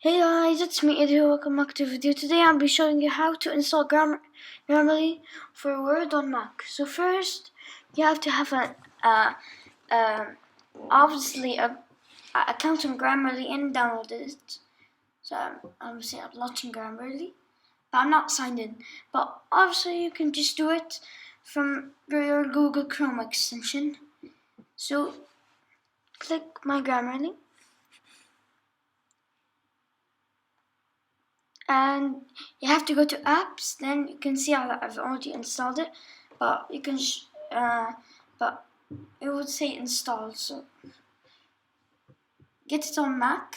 Hey guys, it's me Eddie. Welcome back to the video. Today I'll be showing you how to install Grammarly for Word on Mac. So first, you have to have obviously a account on Grammarly and download it. So I'm launching Grammarly, but I'm not signed in. But obviously you can just do it from your Google Chrome extension. So click my Grammarly. And you have to go to apps. Then you can see I've already installed it, but you can but it would say installed. So get it on Mac,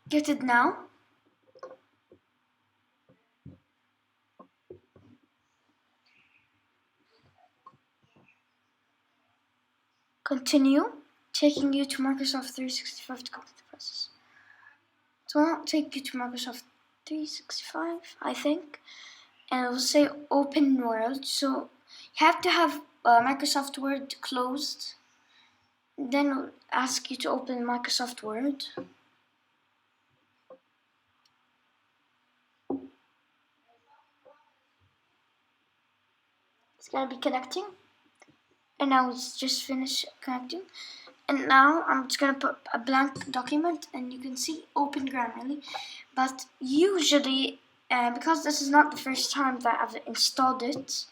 get it now. Continue, taking you to Microsoft 365 to complete the process. It will not take you to Microsoft 365, I think, and it will say Open World. So you have to have Microsoft Word closed. Then it will ask you to open Microsoft Word. It's gonna be connecting, and now it's just finished connecting. And now I'm just gonna put a blank document, and you can see Open Grammarly. But usually, because this is not the first time that I've installed it,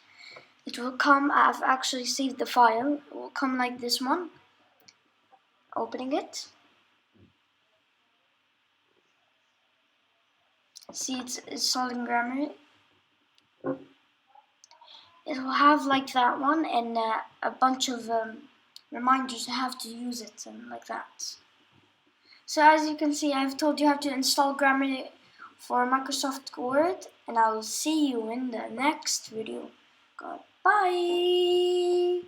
it will come. I've actually saved the file. It will come like this one. Opening it. See, it's installing Grammarly. It will have like that one and a bunch of reminders you have to use it and like that. So as you can see, I've told you how to install Grammarly for Microsoft Word, and I will see you in the next video. Goodbye.